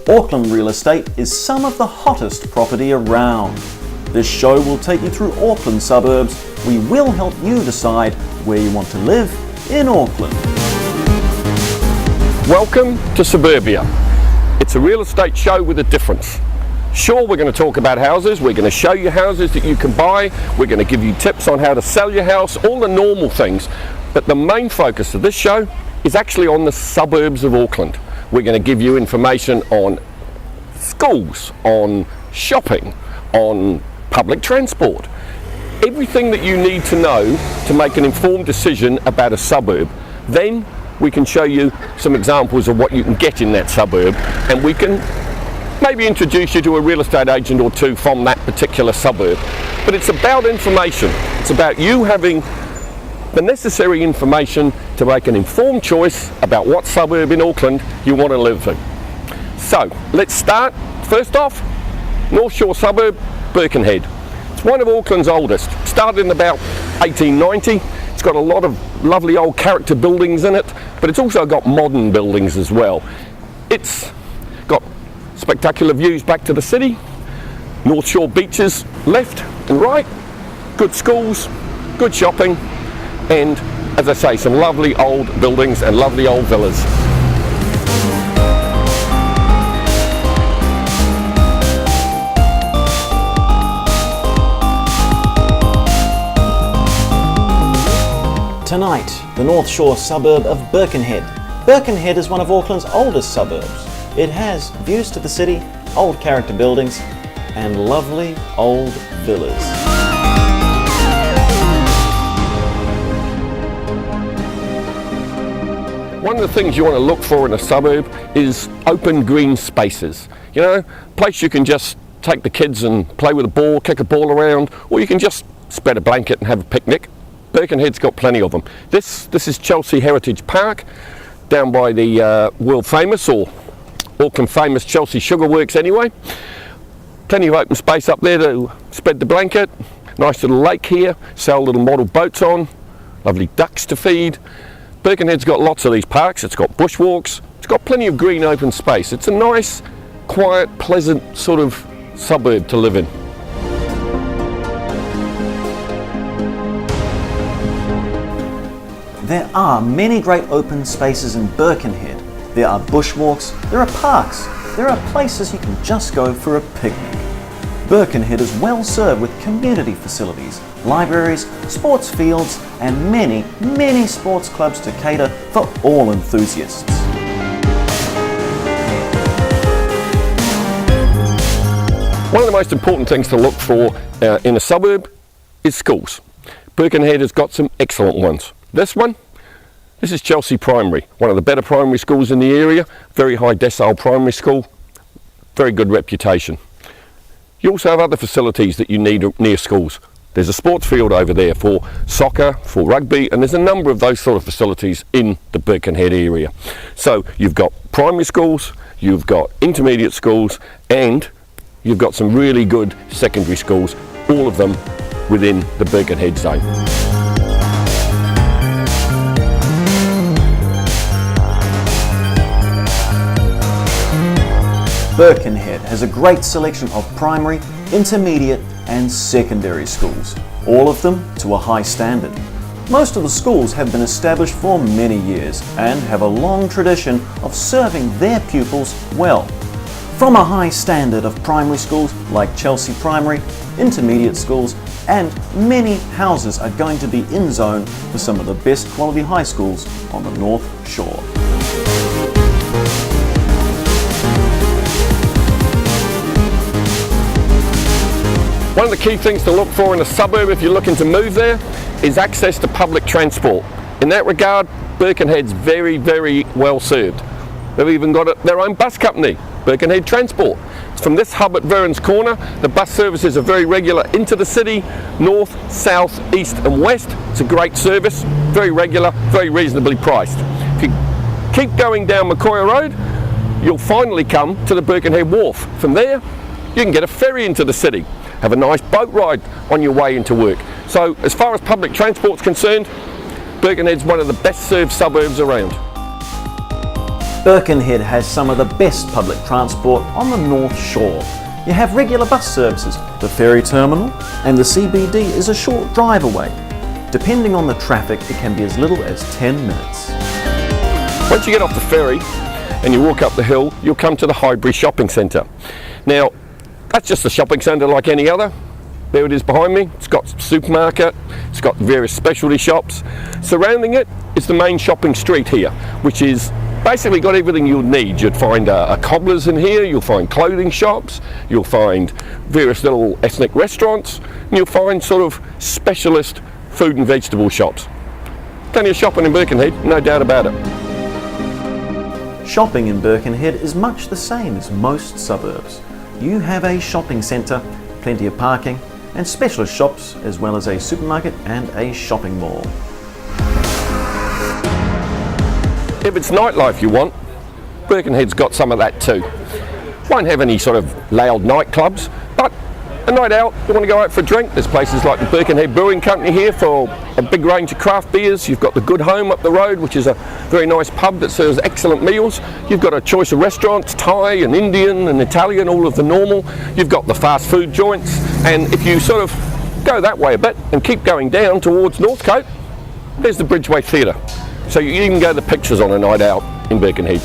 Auckland real estate is some of the hottest property around. This show will take you through Auckland suburbs. We will help you decide where you want to live in Auckland. Welcome to Suburbia. It's a real estate show with a difference. Sure, we're going to talk about houses, we're going to show you houses that you can buy, we're going to give you tips on how to sell your house, all the normal things. But the main focus of this show is actually on the suburbs of Auckland. We're going to give you information on schools, on shopping, on public transport. Everything that you need to know to make an informed decision about a suburb. Then we can show you some examples of what you can get in that suburb, and we can maybe introduce you to a real estate agent or two from that particular suburb. But it's about information. It's about you having the necessary information to make an informed choice about what suburb in Auckland you want to live in. So let's start. First off, North Shore suburb, Birkenhead. It's one of Auckland's oldest. Started in about 1890. It's got a lot of lovely old character buildings in it, but it's also got modern buildings as well. It's got spectacular views back to the city, North Shore beaches left and right, good schools, good shopping, and as I say, some lovely old buildings and lovely old villas. Tonight, the North Shore suburb of Birkenhead. Birkenhead is one of Auckland's oldest suburbs. It has views to the city, old character buildings, and lovely old villas. One of the things you want to look for in a suburb is open green spaces. You know, a place you can just take the kids and play with a ball, kick a ball around, or you can just spread a blanket and have a picnic. Birkenhead's got plenty of them. This is Chelsea Heritage Park, down by the world famous, or Auckland famous Chelsea Sugar Works anyway. Plenty of open space up there to spread the blanket. Nice little lake here, sail little model boats on, lovely ducks to feed. Birkenhead's got lots of these parks. It's got bushwalks, it's got plenty of green open space. It's a nice, quiet, pleasant sort of suburb to live in. There are many great open spaces in Birkenhead. There are bushwalks, there are parks, there are places you can just go for a picnic. Birkenhead is well served with community facilities, libraries, sports fields, and many, many sports clubs to cater for all enthusiasts. One of the most important things to look for in a suburb is schools. Birkenhead has got some excellent ones. This is Chelsea Primary, one of the better primary schools in the area, very high decile primary school, very good reputation. You also have other facilities that you need near schools. There's a sports field over there for soccer, for rugby, and there's a number of those sort of facilities in the Birkenhead area. So you've got primary schools, you've got intermediate schools, and you've got some really good secondary schools, all of them within the Birkenhead zone. Birkenhead has a great selection of primary, intermediate and secondary schools, all of them to a high standard. Most of the schools have been established for many years and have a long tradition of serving their pupils well. From a high standard of primary schools like Chelsea Primary, intermediate schools, and many houses are going to be in zone for some of the best quality high schools on the North Shore. One of the key things to look for in a suburb if you're looking to move there is access to public transport. In that regard, Birkenhead's very, very well served. They've even got their own bus company, Birkenhead Transport. It's from this hub at Verons Corner. The bus services are very regular into the city, north, south, east and west. It's a great service, very regular, very reasonably priced. If you keep going down Macoya Road, you'll finally come to the Birkenhead Wharf. From there, you can get a ferry into the city. Have a nice boat ride on your way into work. So as far as public transport's concerned, Birkenhead's one of the best served suburbs around. Birkenhead has some of the best public transport on the North Shore. You have regular bus services, the ferry terminal, and the CBD is a short drive away. Depending on the traffic, it can be as little as 10 minutes. Once you get off the ferry and you walk up the hill, you'll come to the Highbury Shopping Centre. Now, that's just a shopping centre like any other. There it is behind me. It's got a supermarket, it's got various specialty shops. Surrounding it is the main shopping street here, which is basically got everything you'll need. You'd find a cobbler's in here, you'll find clothing shops, you'll find various little ethnic restaurants, and you'll find sort of specialist food and vegetable shops. Plenty of shopping in Birkenhead, no doubt about it. Shopping in Birkenhead is much the same as most suburbs. You have a shopping centre, plenty of parking, and specialist shops, as well as a supermarket and a shopping mall. If it's nightlife you want, Birkenhead's got some of that too. Won't have any sort of loud nightclubs, but a night out, you want to go out for a drink, there's places like the Birkenhead Brewing Company here for a big range of craft beers. You've got the Good Home up the road, which is a very nice pub that serves excellent meals. You've got a choice of restaurants, Thai and Indian and Italian, all of the normal. You've got the fast food joints, and if you sort of go that way a bit and keep going down towards Northcote, there's the Bridgeway Theatre. So you can go to the pictures on a night out in Birkenhead.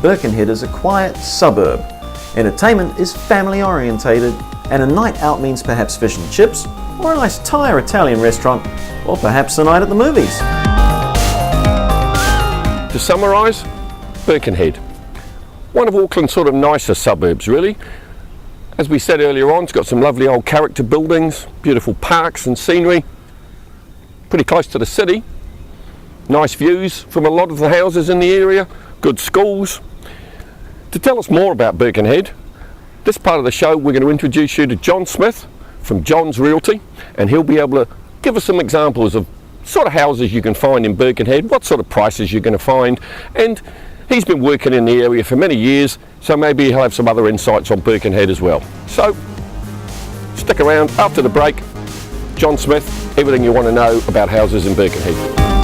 Birkenhead is a quiet suburb. Entertainment is family orientated, and a night out means perhaps fish and chips, or a nice Thai or Italian restaurant, or perhaps a night at the movies. To summarise, Birkenhead. One of Auckland's sort of nicer suburbs, really. As we said earlier on, it's got some lovely old character buildings, beautiful parks and scenery, pretty close to the city. Nice views from a lot of the houses in the area, good schools. To tell us more about Birkenhead, this part of the show we're going to introduce you to John Smith from John's Realty, and he'll be able to give us some examples of sort of houses you can find in Birkenhead, what sort of prices you're going to find, and he's been working in the area for many years, so maybe he'll have some other insights on Birkenhead as well. So stick around after the break. John Smith, everything you want to know about houses in Birkenhead.